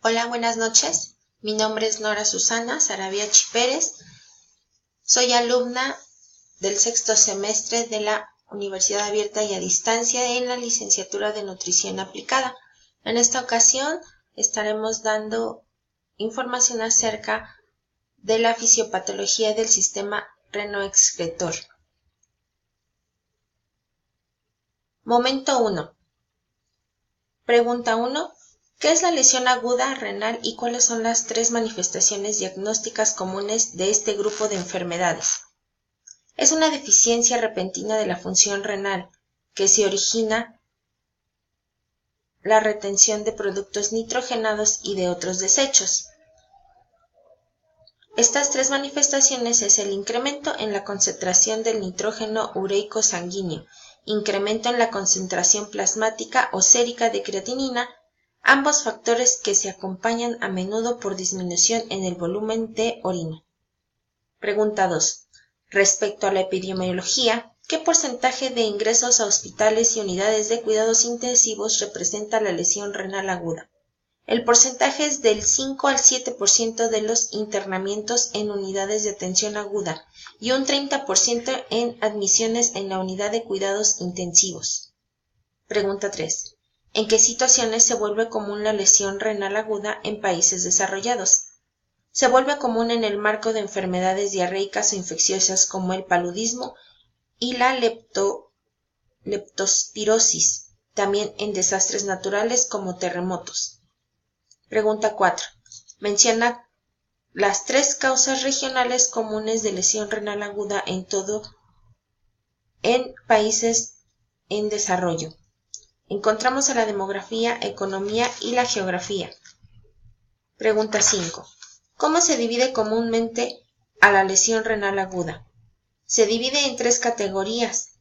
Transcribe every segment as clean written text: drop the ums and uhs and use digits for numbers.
Hola, buenas noches. Mi nombre es Nora Susana Sarabiachi Pérez. Soy alumna del sexto semestre de la Universidad Abierta y a Distancia en la licenciatura de Nutrición Aplicada. En esta ocasión estaremos dando información acerca de la fisiopatología del sistema renoexcretor. Momento 1. Pregunta 1. ¿Qué es la lesión aguda renal y cuáles son las 3 manifestaciones diagnósticas comunes de este grupo de enfermedades? Es una deficiencia repentina de la función renal que se origina la retención de productos nitrogenados y de otros desechos. Estas 3 manifestaciones es el incremento en la concentración del nitrógeno ureico sanguíneo, incremento en la concentración plasmática o sérica de creatinina, ambos factores que se acompañan a menudo por disminución en el volumen de orina. Pregunta 2. Respecto a la epidemiología, ¿qué porcentaje de ingresos a hospitales y unidades de cuidados intensivos representa la lesión renal aguda? El porcentaje es del 5 al 7% de los internamientos en unidades de atención aguda y un 30% en admisiones en la unidad de cuidados intensivos. Pregunta 3. ¿En qué situaciones se vuelve común la lesión renal aguda en países desarrollados? Se vuelve común en el marco de enfermedades diarreicas o infecciosas como el paludismo y la leptospirosis, también en desastres naturales como terremotos. Pregunta 4. Menciona las 3 causas regionales comunes de lesión renal aguda en países en desarrollo. Encontramos a la demografía, economía y la geografía. Pregunta 5. ¿Cómo se divide comúnmente a la lesión renal aguda? Se divide en 3 categorías: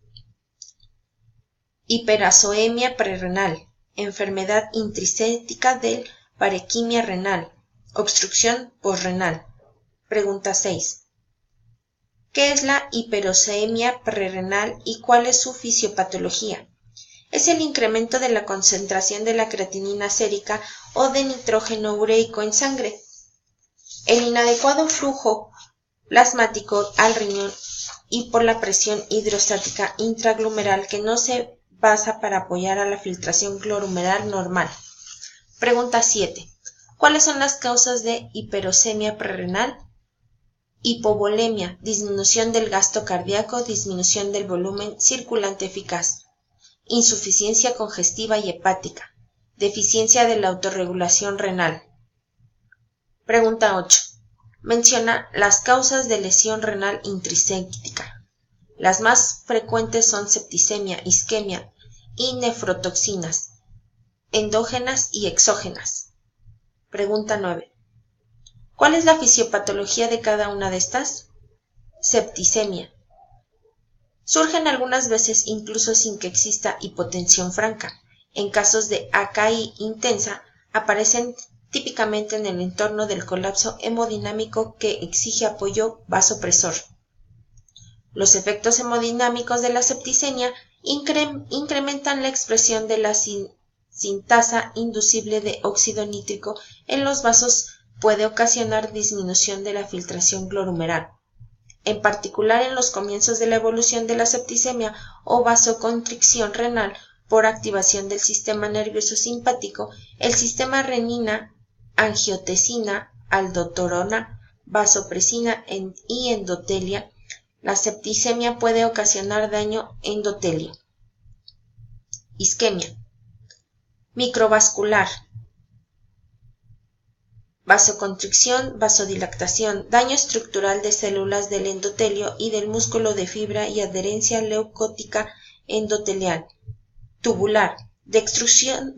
hiperazoemia prerrenal, enfermedad intrínseca del parenquimia renal, obstrucción posrenal. Pregunta 6. ¿Qué es la hiperosemia prerrenal y cuál es su fisiopatología? Es el incremento de la concentración de la creatinina sérica o de nitrógeno ureico en sangre. El inadecuado flujo plasmático al riñón y por la presión hidrostática intraglomerular que no se basa para apoyar a la filtración glomerular normal. Pregunta 7. ¿Cuáles son las causas de hiperosemia prerrenal? Hipovolemia, disminución del gasto cardíaco, disminución del volumen circulante eficaz. Insuficiencia congestiva y hepática, deficiencia de la autorregulación renal. Pregunta 8. Menciona las causas de lesión renal intrínseca. Las más frecuentes son septicemia, isquemia y nefrotoxinas, endógenas y exógenas. Pregunta 9. ¿Cuál es la fisiopatología de cada una de estas? Septicemia. Surgen algunas veces incluso sin que exista hipotensión franca. En casos de AKI intensa, aparecen típicamente en el entorno del colapso hemodinámico que exige apoyo vasopresor. Los efectos hemodinámicos de la septicemia incrementan la expresión de la sintasa inducible de óxido nítrico en los vasos, puede ocasionar disminución de la filtración glomerular. En particular en los comienzos de la evolución de la septicemia o vasoconstricción renal por activación del sistema nervioso simpático, el sistema renina, angiotensina, aldosterona, vasopresina y endotelia, la septicemia puede ocasionar daño endotelio. Isquemia. Microvascular. Vasoconstricción, vasodilatación, daño estructural de células del endotelio y del músculo de fibra y adherencia leucótica endotelial. Tubular, destrucción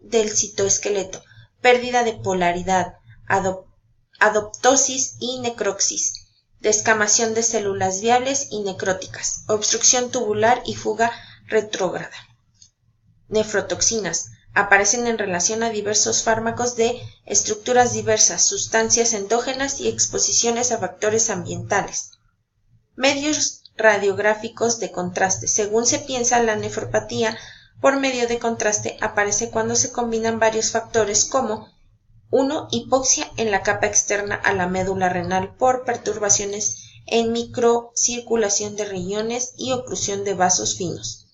del citoesqueleto, pérdida de polaridad, adoptosis y necrosis, descamación de células viables y necróticas, obstrucción tubular y fuga retrógrada. Nefrotoxinas. Aparecen en relación a diversos fármacos de estructuras diversas, sustancias endógenas y exposiciones a factores ambientales. Medios radiográficos de contraste. Según se piensa, la nefropatía por medio de contraste aparece cuando se combinan varios factores como 1. Hipoxia en la capa externa a la médula renal por perturbaciones en microcirculación de riñones y oclusión de vasos finos.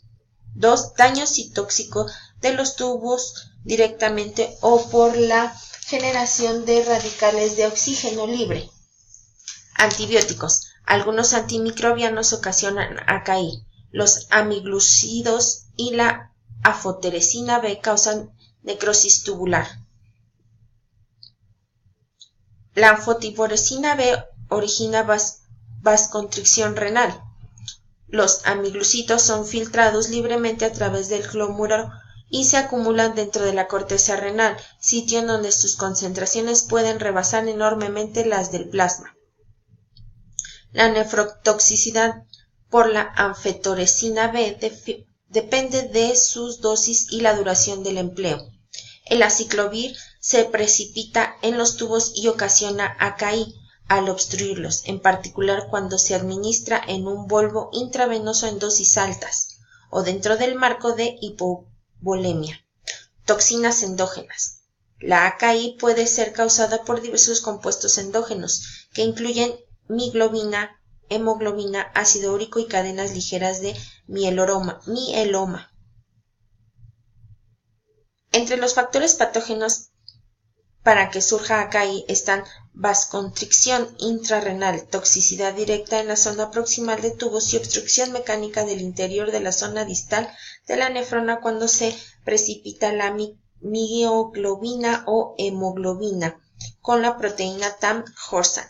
2. Daño citóxico de los tubos directamente o por la generación de radicales de oxígeno libre. Antibióticos. Algunos antimicrobianos ocasionan AKI. Los amiglucidos y la afoteresina B causan necrosis tubular. La anfotiporesina B origina vasoconstricción renal. Los amiglucitos son filtrados libremente a través del glómerulo y se acumulan dentro de la corteza renal, sitio en donde sus concentraciones pueden rebasar enormemente las del plasma. La nefrotoxicidad por la anfoteresina B depende de sus dosis y la duración del empleo. El aciclovir se precipita en los tubos y ocasiona AKI al obstruirlos, en particular cuando se administra en un bulbo intravenoso en dosis altas o dentro del marco de hipovolemia. Toxinas endógenas. La AKI puede ser causada por diversos compuestos endógenos que incluyen miglobina, hemoglobina, ácido úrico y cadenas ligeras de mieloma. Entre los factores patógenos para que surja AKI están vasoconstricción intrarrenal, toxicidad directa en la zona proximal de tubos y obstrucción mecánica del interior de la zona distal de la nefrona cuando se precipita la mioglobina o hemoglobina con la proteína TAM-Horsan.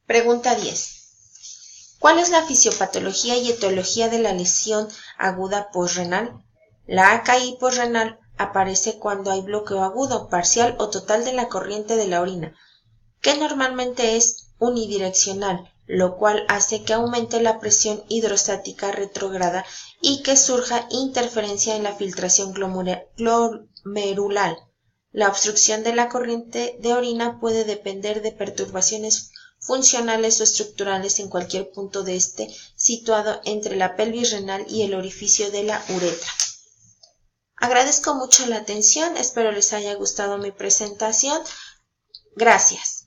Pregunta 10. ¿Cuál es la fisiopatología y etiología de la lesión aguda posrenal? La AKI posrenal aparece cuando hay bloqueo agudo, parcial o total de la corriente de la orina, que normalmente es unidireccional, lo cual hace que aumente la presión hidrostática retrógrada y que surja interferencia en la filtración glomerular. La obstrucción de la corriente de orina puede depender de perturbaciones funcionales o estructurales en cualquier punto de este situado entre la pelvis renal y el orificio de la uretra. Agradezco mucho la atención, espero les haya gustado mi presentación. Gracias.